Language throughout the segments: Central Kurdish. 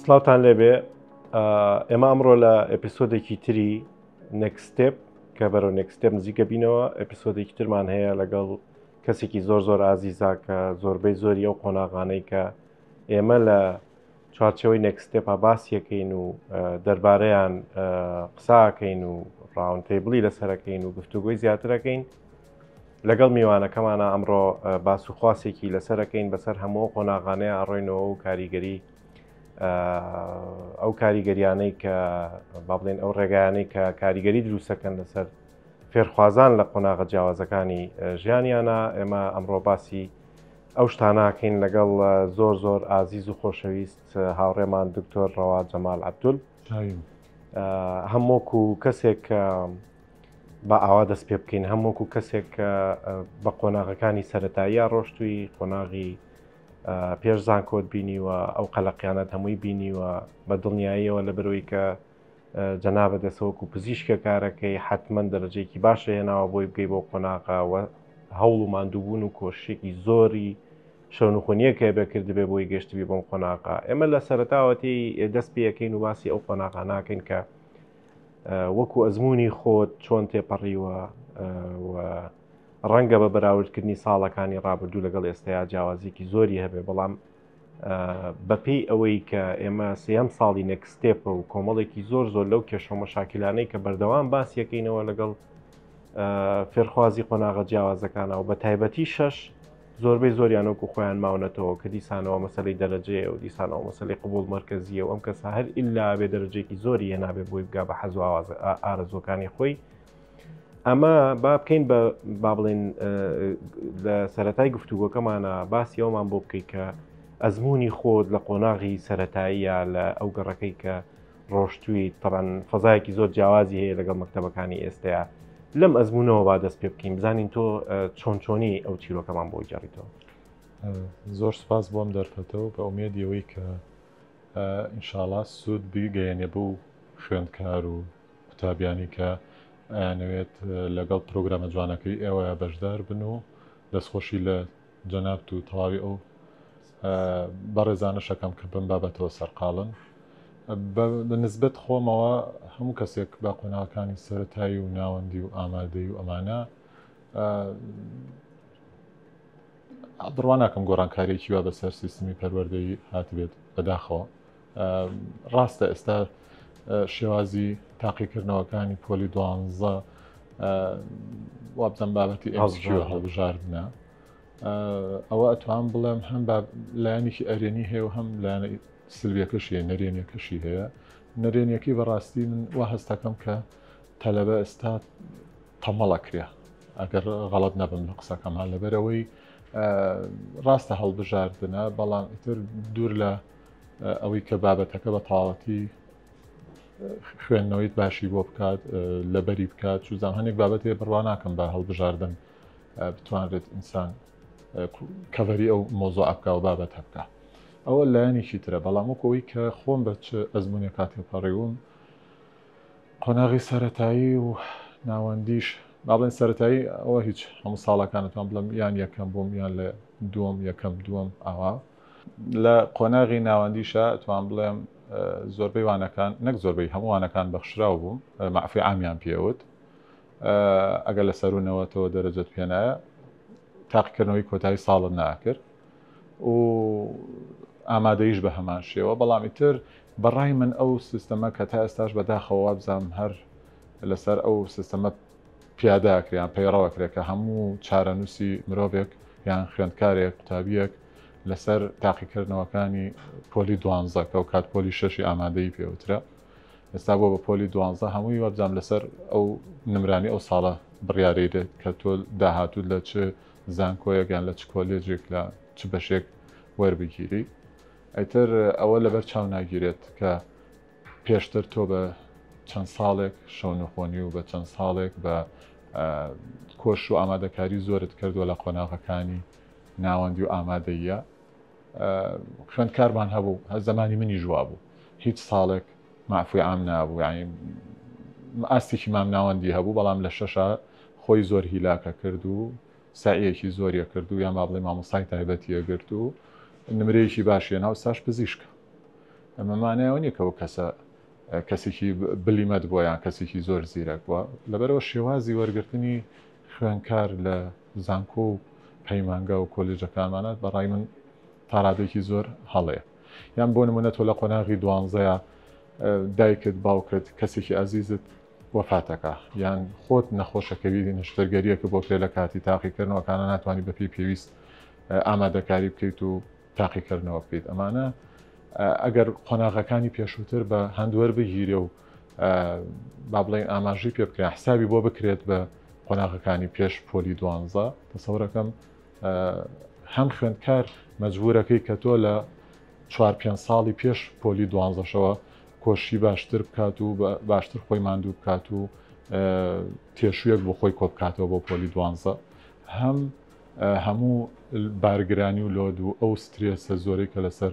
سلااوان لێبێ ئێمە ئەمڕۆ لە ئەپیسۆدێکی تری نەکسستێپ کە بەرەو نەکسستێپ نزیکە بینەوە ئەپیسۆدێکی ترمان هەیە لەگەڵ کەسێکی زۆر ئازیزا کە زۆربەی زۆری ئەو قۆناغانەی کە ئێمە لە چوارچەوەی نەکسستێپا باسیەکەین و دەربارەیان قساکەین و ڕاون تێبڵی لەسەرەکەین و گفتوگوی زیاترەکەین لەگەڵ میوانەکەمانە ئەمڕۆ باس و خواسێکی لەسەرەکەین بەسەر هەموو قۆناغانەیە ئاڕۆینەوە و کاریگەری ئەو کاریگەریانەی کە با بڵێن ئەو ڕێگایانەی کە کاریگەری دروستەکەن لەسەر فێرخوازان لە قۆناغە جیاوازەکانی ژیانیانە ئێمە ئەمڕۆ باسی ئەو شتاناکەین لەگەڵ زۆر ئازیز و خۆشەویست هاوڕێمان دکتۆر ڕەواد جەمال عەبدول هەمووکو کەسێک بە ئاوا دەست پێ بکەین هەمووکو کەسێک بە قۆناغەکانی سەرەتاییە ڕۆشتووی قۆناغی پێشزان کۆت بینیوە ئەو قەلەقیانەت هەمووی بینیوە بە دڵنیاییەوە لە بەرەوەی کە جەنابە دەسەوەکو پزیشکە کارەکەی حتمما دەرەجەیەکی باشە هێناوە بۆی بگەی بۆ قۆناغەوە هەوڵ و ماندووبوون و کۆشتێکی زۆری شەونخۆنیەکە بەکرد بێ بۆی گەشتبی بۆم قۆناغا ئێمە لە سەرەتاوەتی دەست پێەکەین و باسی ئەو قۆناغا ناکەین کە وەکو ئەزمموی خۆت چۆن تێپەڕیوە ڕەنگە بە بەراوردکردنی ساڵەکانی ڕابردوو لەگەڵ ئێستایا جیاوازێکی زۆری هەبێ بەڵام بەپێی ئەوەی کە ئێمە سێەم ساڵی نەکسستێپە و کۆمەڵێکی زۆر لەو کێشە مەشاکلانەی کە بەردەوام باسیەکەینەوە لەگەڵ فێرخوازی قۆناغە جیاوازەکانەوە بە تایبەتی شەش زۆربەی زۆریانۆکو خۆیان ماونەتەوە کە دیسانەوە مەسەلەی دەرەجەیە و دیسانەوە مەسەلەی قبول مرکزیە و ئەم کەسە هەر ئللا بێ دەرەجێکی زۆری هێنابێ بۆی بگا بە حەزو ئارەزۆکانی خۆی ئەمە با بکەین بە با بڵێن لە سەرەتای گفتوگۆکەمانە باسی ئەومان بۆ بکەیت کە ئەزمموی خۆت لە قۆناغی سەرەتاییە لە ئەو گەڕەکەی کە ڕۆشتووی تەڕەن فەزایەکی زۆر جیاوازی هەیە لەگەڵ مەکتەبەکانی ئێستایا لەم ئەزمموونەوە با دەست پێ بکەین بزانین تۆ چۆنی ئەو چیرۆکەمان بۆ جاریتەوە. زۆر سپاس بۆم دەرفەتەوە بە ئومێدیەوەی کە ئینشاڵا سوود بیگەیەنێ بوو خوێندکار و قوتابیانی کە ئەیانەوێت لەگەڵ پرۆگرامە جوانەکەی ئێوەیە بەشدار بن و دەستخۆشی لە جەنابەت و تەواوی ئەو بەڕێزانە شەکەم کە بم بابەتەوە سەرقاڵن بە نسبەت خۆمەوە هەموو کەسێک بە قۆناغەکانی سەرەتایی و ناوەندی و ئامادەی و ئەمانە بڕوان ناکەم گۆڕانکاریێکی وا بەسەر سیستمی پەروەردەیی هاتبێت بەداخەوە ڕاستە ئێستا شێوازی تاقیکردنەوەکانی پۆلی 12 وابزەم بابەتی ئەمسکیوە هەڵبژاردنە ئەوە ئەتوان بڵێم هەم لایەنێکی ئەرێنی هەیە و هەم لایەنە سلویەکەشیە نەرێنیەکەشی هەیە نەرێنیەکەی بەڕاستی من وا هەستەکەم کە تەلەبە ئێستا تەمەڵەکرێ ئەگەر غەڵەت نەبم لە قسەکەمان لەبەرەوەی ڕاستە هەڵبژاردنە بەڵام ئیتر دوور لە ئەوەی کە بابەتەکە بە تاڵەتی خوێندنەوەیت باشی بۆ بکات لەبەری بکات چوزان هەنێک بابەتێ بڕوا ناکەم بە هەڵبژاردن بتوانرێت ئینسان کەڤەری ئەو مۆزۆع بکە و بابەت هەبکە ئەوە لایەنێکی ترە بەڵام وەکەوەی کە خۆم بە چ ئەزمموونێ کاتێ پەڕێوم قۆناغی سەرەتایی و ناوەندیش با بڵێن سەرەتایی ئەوە هیچ هەموو ساڵەکانتوان بڵم یان یەکەم بووم یان لە دووەم ئاوا لە قۆناغی ناوەندیشە توان بڵێم زۆربەی وانەکان نەک زۆربەی هەموو وانەکان بەخشراو بووم مەعفی عامیان پێوت ئەگەر لە سەرونەوەتەوە دەرەجەت پێنایە تاقیکردنەوەی کۆتایی ساڵت ناکرد و ئامادەیش بە هەمان شێوە بەڵام ئیتر بەڕای من ئەو سیستەمە کە تا ئێستاش بەداخەوە بزانم هەر لەسەر ئەو سیستەمە پیاداکریان پەیڕەوەکرێت کە هەموو چارەنووسی مرۆڤێک یان خوێندکارێک قوتابیەک لەسەر تاقیکردنەوەکانی پۆلی 12 کە و کات پۆلی 6 ئامادەی پێوترە ئێستا بۆ بە پۆلی 12 هەمووی وەبزانام لەسەر ئەو نمرانی ئەو ساڵە بڕیارەیدێت کە تۆ داهاتوو لە چ زانکۆیەکیان لە چ کۆلێجێک لە چ بەشێک وەربگیری ئەیتر ئەوە لەبەر چاو ناگیرێت کە پێشتر تۆ بە چەند ساڵێک شەونەخۆنی و بە چەند ساڵێک بە کۆش و ئامادەکاری زۆرت کردووە لە قۆناغەکانی ناوەندی و ئامادەیە خوێندکارمان هەبوو زەمانی منی ژوا بوو هیچ ساڵێک مەعفوی عام نابوو یعنی ئاستێکی مام ناوەندی هەبوو بەڵام لە شەشە خۆی زۆر هیلاکە کرد و سعیەکی زۆریە کرد و یان با بڵێ مامۆستای تایبەتیە گرت و نمرەیەکی باشیە ناو ساش پزیشکە ئەمەمانایەوە نیە کە ئەو کەسێکی بلیمەت بۆ یان کەسێکی زۆر زیرەک بووە لەبەرەوە شێوازی وەرگرتنی خوێنکار لە زانکۆ و پەیمانگە و کۆلێجەکانمانات بەڕای من تا ڕادێکی زۆر هەڵەیە یان بۆ نمونە تۆ لە قۆناغی 12 دایکت باوکت کەسێکی ئازیزت وەفاتەکە یان خۆت نەخۆشەکەوی نشتەرگەریەکە بۆ کرێ لە کاتی تاقیکردنەوەکانە ناتوانانی بەپی پێویست ئامادەکاری بکەیت و تاقیکردنەوە بکەیت ئەمانە ئەگەر قۆناغەکانی پێشووتر بە هەندوەر بگیرێ و با بڵێن ئاماژەی پێ بکرێن حسابی بۆ بکرێت بە قۆناغەکانی پێش پۆلی 12 تەسەورەکەم هەم خوێندکار مەجبورەکەی کە تۆ لە 4-5 ساڵی پێش پۆلی 12شەوە کۆشی باشتر بکات و باشتر خۆی ماندوو بکات و تێشویەک بۆ خۆی کۆ بکاتەوە بۆ پۆلی 12 هەموو بارگرانی و لۆد و ئەو سترێسە زۆرەی کە لەسەر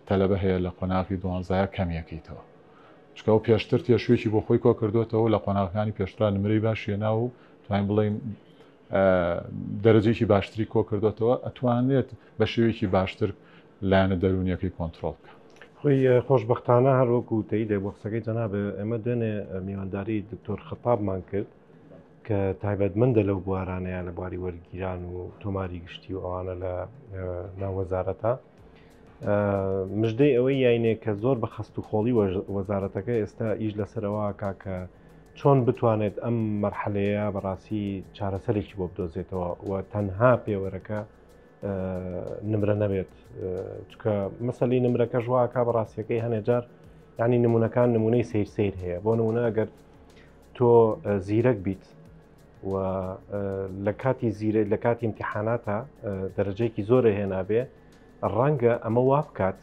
تەلەبە هەیە لە قۆناغی 12 کەمیەکەیتەوە چکە و پێشتر تێشوێکی بۆ خۆی کۆ کردوێتەوە لە قۆناغەکانی پێشترا نمرەی باشیێنا و توانین بڵێن دەرەجێکی باشتری کۆ کردوێتەوە ئەتوانێت بە شێوەیەکی باشتر لایەنە دەرونیەکەی کۆنتترۆل بکە خۆی خۆشببختانە هەروەکو تەی دە بۆ قسەکەی جەناب ئێمە دوێنێ میوانداری دکتۆر خەتابمان کرد کە تایبەتمەندە لەو بوارانەیە لە بواری وەرگیران و تۆماری گشتی و ئەوانە لە ناوەزارەتە مژدەی ئەوەی یاینێ کە زۆر بە خەست و خۆڵی وەزارەتەکە ئێستا ئیش لەسەرەوە کاکە چۆن بتوانێت ئەم مەرحەلەیە بەڕاستی چارەسەرێکی بۆ بدۆزێتەوە و تەنها پێوەرەکە نمرە نەبێت چکە مەسەلی نمرەکە ژواکە بەڕاستیەکەی هەنێجار ینی نمونونەکان نمونەی سیر هەیە بۆ نمونە ئەگەر تۆ زیرەک بیت و لە کاتی امتحاناتە دەرەجەیەکی زۆرە هێنابێ ڕەنگە ئەمە وا بکات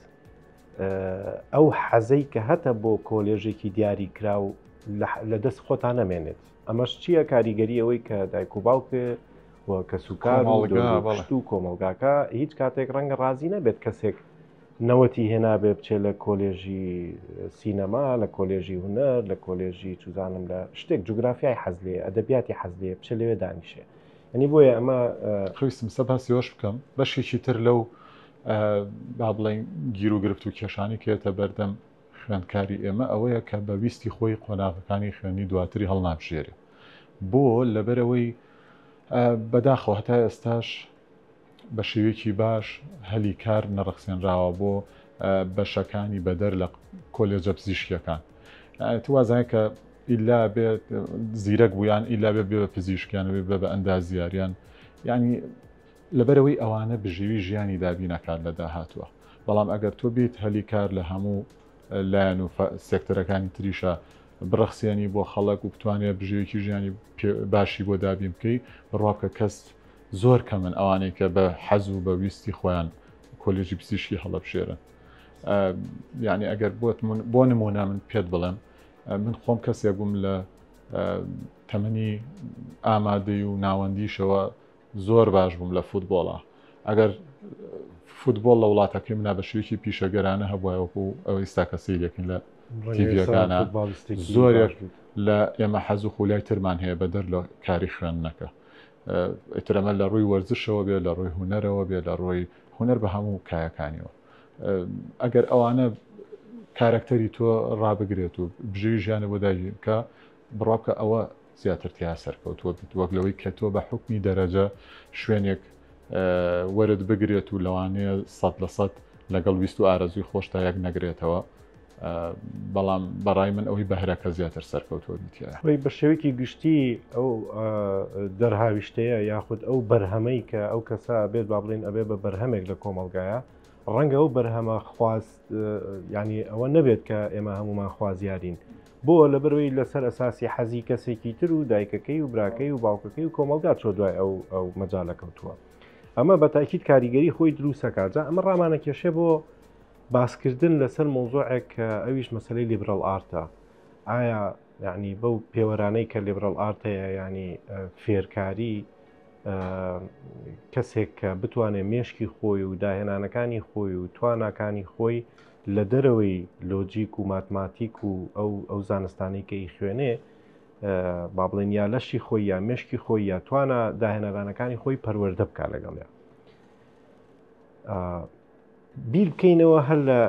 ئەو حەزەی کە هەتە بۆ کۆلێژێکی دیاری کرا و لە دەست خۆتان نەمێنێت ئەمەش چییە کاریگەری ئەوەی کە دایک و باوکە کە سوکار و کۆمەلگاکە هیچ کاتێک ڕەنگە ڕازی نەبێت کەسێک نەوەتی هێنابێ بچێ لە کۆلێژی سینەما لە کۆلێژی هونەر لە کۆلێژی چوزانم لە شتێک جوگرافیای حەزلێ ئەدەبیاتی حەزلێ بچێ لەوێ دانیشێ ئەنی بۆیە ئەمە خویستم سە باسیۆش بکەم بەشێکی تر لەو با بڵێن گیر و گرفت و کێشانی کێتە بەردەم خوێندکاری ئێمە ئەوەیە کە بەویستی خۆی قۆناغەکانی خوێنی دواتری هەڵنابژێرێ بۆ لەبەرەوەی بەداخەوە هەتا ئێستاش بە شێوەیەکی باش هەلی کار نەڕەخسێنراوە بۆ بەشەکانی بەدەر لە کۆلێجە پزیشکیەکان تو وازانە کە ئیلا بێت زیرەک بوویان ئیلا بێ بە پزیشکیانەوەی بە ئەندازیاریان ینی لەبەرەوەی ئەوانە بژێوی ژیانی دابینەکان لە داهاتووە بەڵام ئەگەر تۆ بیت هەلی کار لە هەموو لایەن و سێکتەرەکانی تریشە بڕەخسیێنی بۆ خەڵک و بتوانێت بژێوێکی ژیانی باشی بۆ دابین بکەی بڕواکە کەس زۆر کە من ئەوانەی کە بە حەز و بە ویستی خۆیان کۆلێژی پزیشکی هەڵەبژێرن یعنی ئەگەر بۆ نمونە من پێت بڵێم من خۆم کەسێک بووم لە تەمەنی ئامادەی و ناوەندیشەوە زۆر باش بووم لە فوتبۆڵە ئەگەر فوتبۆڵ لە وڵاتەکەی منە بە شوێکی پیشەگەرانە هەبووەوەکو ئەوەی ساکەسی دەکەین لە تیڤەکانە زۆرێک لە ئێمە حەز و خولای ترمان هەیە بەدەر لە کاری خوێندنەکە ئەترەمە لە ڕووی وەرزشەوە بێ لە ڕووی هونەرەوە بێ لە ڕۆی هونەر بە هەموو کایەکانیەوە ئەگەر ئەوانە کارکتەری تۆ ڕابگرێت و بژێوی ژیانە بۆ داگیر کە بڕاکە ئەوە زیاتر تیا سەرکەوتووە بێت وەک لەوەی کە تۆ بە حکمی دەرەجە شوێنێک وەرد بگرێت و لەوانەیە 100% لەگەڵ ویست و ئارەزوی خۆشتا یەک نەگرێتەوە بەڵام بەڕای من ئەوەی بەهرەکە زیاتر سەرکەوتوە بیتە بە شێوەیەکی گشتی ئەو دەرهاویشتەیە یاخود ئەو بەرهەمەی کە ئەو کەسا بێت با بڵێن ئەبێ بە بەرهەمێک لە کۆمەلگایە ڕەنگە ئەو بەرهەمە خواست ینی ئەوە نەبێت کە ئێمە هەمومان خوازیارین بۆ لەبەرەوەی لەسەر ئەساسی حەزی کەسێکی تر و دایکەکەی و براکەی و باوکەکەی و کۆمەلگا چۆ دوای ئەو مەجالە کەوتووە ئەمە بە تاکید کاریگەری خۆی دروستەکاتجا ئەمە ڕامانە کێشێ بۆ باسکردن لەسەر مۆزوعێک ئەویش مەسلەی لیبرال ئارتە ئایا یعنی بەو پێوەرانەی کە لیبرال ئارتەیە ینی فێرکاری کەسێک کە بتوانێت مێشکی خۆی و داهێنانەکانی خۆی و تواناکانی خۆی لە دەرەوەی لۆجیک و ماتماتیک و ئەو زانستانی کە ئی خوێنێ با بڵێن یا لەشی خۆی یا مێشکی خۆی یا توانە داهێنەرانەکانی خۆی پەروەردە بکە لەگەڵ بیر بکەینەوە هەر لە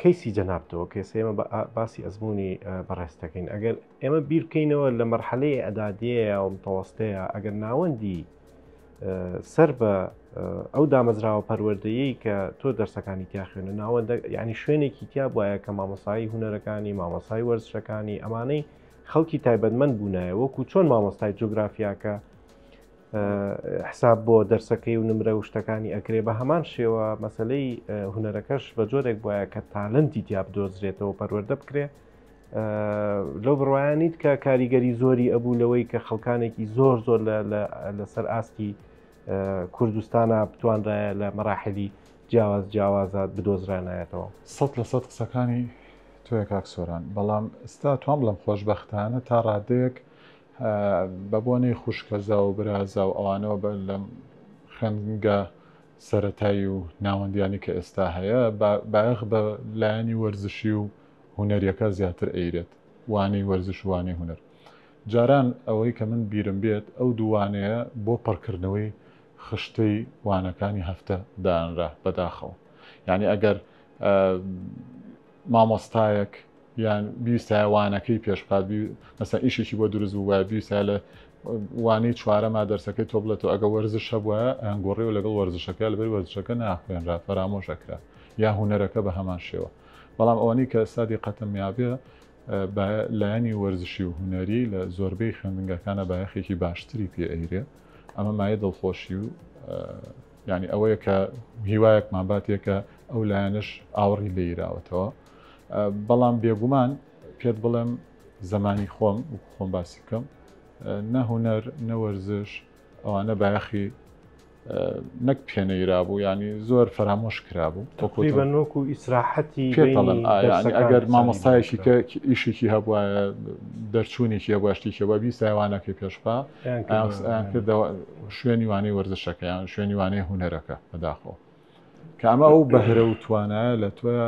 کەیسی جەنابتەوە کەس ئێمە باسی ئەزمموی بەڕێستەکەین ئەگەر ئێمە بیرکەینەوە لە مەرحەلەیە ئەدادیەیە و متەوەستەیە ئەگەر ناوەندی سەر بە ئەو دامەزراوە پەروەردەیەی کە تۆ دەرسەکانی تیا خوێنە ناوەندە ینی شوێنێکی تیا وایە کە مامۆسایی هوەرەکانی مامۆسای وەرزشەکانی ئەمانەی خەڵکی تایبەتمەند بوونایە وەکو چۆن مامۆستای جوگرافیاکە حساب بۆ دەرسەکەی و نمرە و شتەکانی ئەکرێ بە هەمان شێوە مەسلەی هوەرەکەش بە جۆرێک وایە کە تالنتی تیا بدۆزرێتەوە پەروەردە بکرێ لەو بڕوایانیت کە کاریگەری زۆری ئەبوو لەوەی کە خەڵکانێکی زۆر زۆر لەسەر ئاستی کوردستانە بتوانرایە لە مەراحلی جیاوازات بدۆزرانایەتەوە 100% قسەکانی تۆیە کاک سۆران بەڵام ئستا توان بڵم خۆشبەختانە تا ڕادەیەک بە بۆنەی خوشکەزا و برازا و ئەوانەوە بە لە خوێنگە سەرەتایی و ناوەندیانی کە ئێستا هەیە باەخ بە لایەنی وەرزشی و هوەریەکە زیاتر ئەیرێت وانەی وەرزش وانەی هوەر جاران ئەوەی کە من بیرم بێت ئەو دووانەیە بۆ پڕکردنەوەی خشتەی وانەکانی هەفتە دانرا بەداخەوە یعنی ئەگەر مامۆستایەک یان بیویستایە وانەکەی پێشقات مەسا ئیشێکی بۆ دروست بوو وایە بیویستایە لە وانەی چوارەما دەرسەکەی تۆ بڵێتەوە ئەگە وەرزش هەبووە ئەنگۆڕی و لەگەڵ وەرزشەکە لەبەر وەرزشەکە ناخوێنرا فەرامۆشەکرا یا هوەرەکە بە هەمان شێوە بەڵام ئەوەی کە سادی قەتم یابێ لایەنی وەرزشی و هوەری لە زۆربەی خوێندنگەکانە بایەخێکی باشتری پێ ئەیرێ ئەمە مایە دڵخۆشی و ینی ئەوەیە کە هیوایەکمان باتێکە ئەو لایەنش ئاوەڕی لێیراوەتەوە بەڵام بێگومان پێت بڵێم زمانی خۆم باسی بکەم نە هوەر نەوەرزش ئەوانە بایەخی نەک پێنەیرا بوو ینی زۆر فەرامۆش کرابوو تقریبەنۆک و ئیسراحەتی ئەگەر مامۆستایەکی کە ئیشێکی هەبووە دەرچوونێکی هەبووە شتێکی هەبووە بیسایوانەکەی پێشپا کردەوە شوێنی وانەی وەرزشەکەیان شوێنی وانەی هوەرەکە بەداخەوە کە ئەمە ئەو بەهرە و توانایە لە تۆە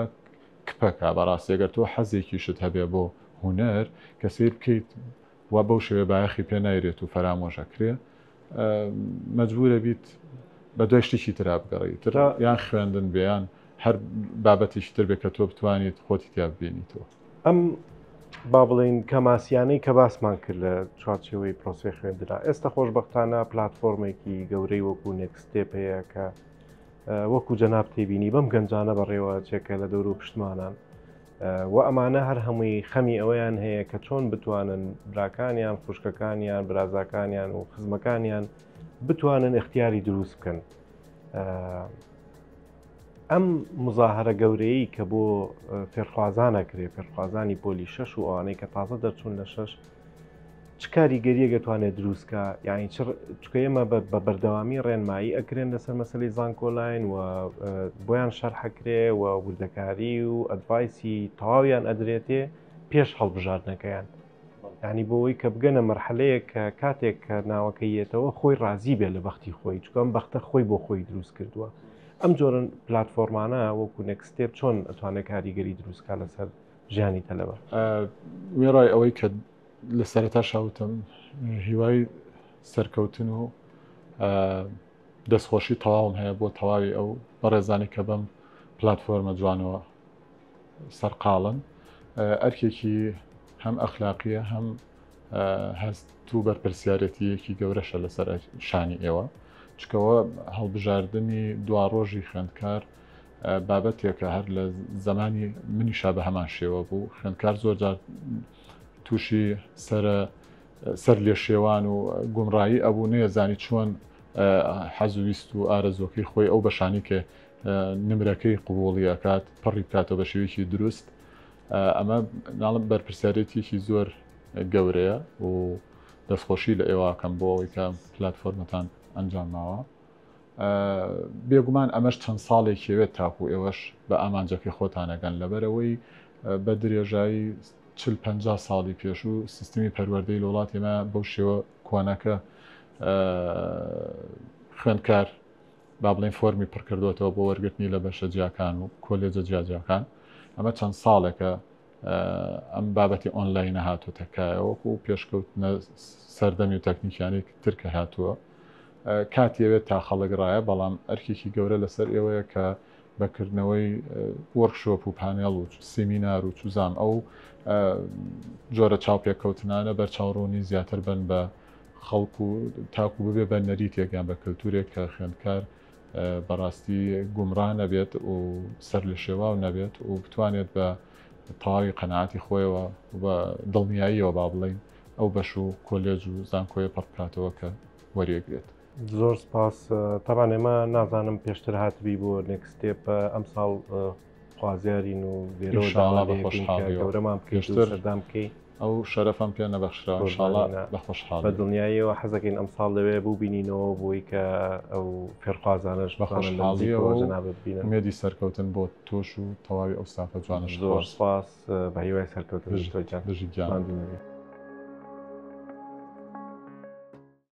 کپەکە بەڕاستی ئەگەر تۆ حەزێکی شت هەبێ بۆ هوەر کە سیر بکەیت وا بەو شێوێ بایەخی پێ نایرێت و فەرامۆشەکرێ مەجبورە بیت بە دوای شتێکی ترا بگەڕێت یان خوێندن بێیان هەر بابەتێکی تر بێت کە تۆ بتوانیت خۆتی تیا ببینیتەوە ئەم با بڵین کەماسیانەی کە باسمان کرد لە چوارچێوەی پرۆسی خوێندرا ئێستا خۆشبەختانە پلاتفۆرمێکی گەورەی وەکو نێکستێپ هەیە کە وەکو جەناب تێبینی بەم گەنجانە بەڕێوە چێکە لە دەور و پشتمانان و ئەمانە هەر هەمووی خەمی ئەوەیان هەیە کە چۆن بتوانن براکانیان خوشکەکانیان برازاکانیان و خزمەکانیان بتوانن اختیاری دروست بکەن ئەم مزاهرە گەورەیە کە بۆ فێرخوازانەکرێ فێرخوازانی پۆلی 6 و ئەوانەی کە تازە دەرچوون لە 6 چ کاریگەریە دەتوانێت دروستکە یانی چکە ئێمە بە بەردەوامی ڕێنمایی ئەکرێن لەسەر مەسلەی زانکۆلاین و بۆیان شەرحەکرێ و وردەکاری و ئەدڤایسی تەواویان ئەدرێتێ پێش هەڵبژاردنەکەیان ینی بۆەوەی کە بگەنە مەرحەلەیە کە کاتێک کە ناوەکەیەتەوە خۆی ڕازی بێت لە بەختی خۆی چکەم بەختە خۆی بۆ خۆی دروست کردووە ئەم جۆرن پلاتفۆرمانە وەکو نێکستێپ چۆن ئەتوانێت کاریگەری دروستکە لەسەر ژیانی تەلەبە وێڕای ئەوەی کە لە سەرەتا شاوتم هیوای سەرکەوتن و دەستخۆشی تەواوم هەیە بۆ تەواوی ئەو بەڕێزانی کە بەم پلاتفۆرمە جوانەوە سەرقاڵن ئەرکێکی هەم ئەخلاقیە هەم هەست و بەرپرسیارەتیەکی گەورەشە لەسەر شانی ئێوە چکەوە هەڵبژاردننی دوا ڕۆژی خوێندکار بابەتێکە هەر لە زمانی منیشا بە هەمان شێوە بوو خوێندکار زۆر جار تووشی سەر لێ شێوان و گومڕایی ئەبوو نەیەزانی چۆن حەزویست و ئارەزۆکەی خۆی ئەو بەشانی کە نمرەکەی قوبوڵیەکات پەڕی بکاتەوە بە شێوەیەکی دروست ئەمە ناڵم بەرپرسیارەتێکی زۆر گەورەیە و دەستخۆشی لە ئێواکەم بۆ ئەوەی کە پلاتفۆرمەتان ئەنجام ماوە بێگومان ئەمەش چەند ساڵێکیوێت تاکو ئێوەش بە ئامانجەکەی خۆتانەگەن لەبەرەوەی بە درێژایی 40-50 ساڵی پێش و سیستمی پەروەردەی لە وڵاتی ئێمە بەو شێوە کۆنەکە خوێندکار با بڵێن فۆرمی پڕکردوێتەوە بۆ وەرگرتنی لە بەشە جیاکان و کۆلێجە جیاجیاکان ئەمە چەند ساڵێکە ئەم بابەتی ئۆنلاین هاتووەتەکایەوەکو و پێشکەوتنە سەردەمی و تەکنیکیانی ترکە هاتووە کاتیەوێت تا خەڵک ڕایە بەڵام ئەرکێکی گەورە لەسەر ئێوەیە کە بەکردنەوەی وەرکشۆپ و پانێڵ و سیمینار و چوزان ئەو جۆرە چاوپێککەوتنانە بەرچاوڕوونی زیاتر بن بە خەڵک و تاکو ببێ بە نەریتێک یان بە کەلتورێک کە خوێندکار بەڕاستی گومڕان نەبێت و سەر لە شێواو نەبێت و بتوانێت بە تەواوی قەنەعاتی خۆیەوە بە دڵنیاییەوە با بڵێین ئەو بەش و کۆلێج و زانکۆیە پڕبکاتەوە کە وەریەگرێت. زۆر سپاس. تاوان ئێمە نازانم پێشتر هاتبی بۆ نێکستێپ ئەم ساڵ خوازیارین و گەورەمان پێشتر سەردام بکەی ئەو شەرەفم پێ نەبەخشرا ئینشاڵڵا بە خۆشحاڵ بە دڵنیاییەوە حەزەکەین ئەم ساڵ لەوێ بوو بینینەوە بۆی کە ئەو فێرخوازانش بە خۆشحاڵیەوە جەنابەت بینن. مێدی سەرکەوتن بۆ تۆش و تەواوی ئەو ستافە جوانش. زۆر سپاس بە هیوای سەرکەوتن دژی گیان.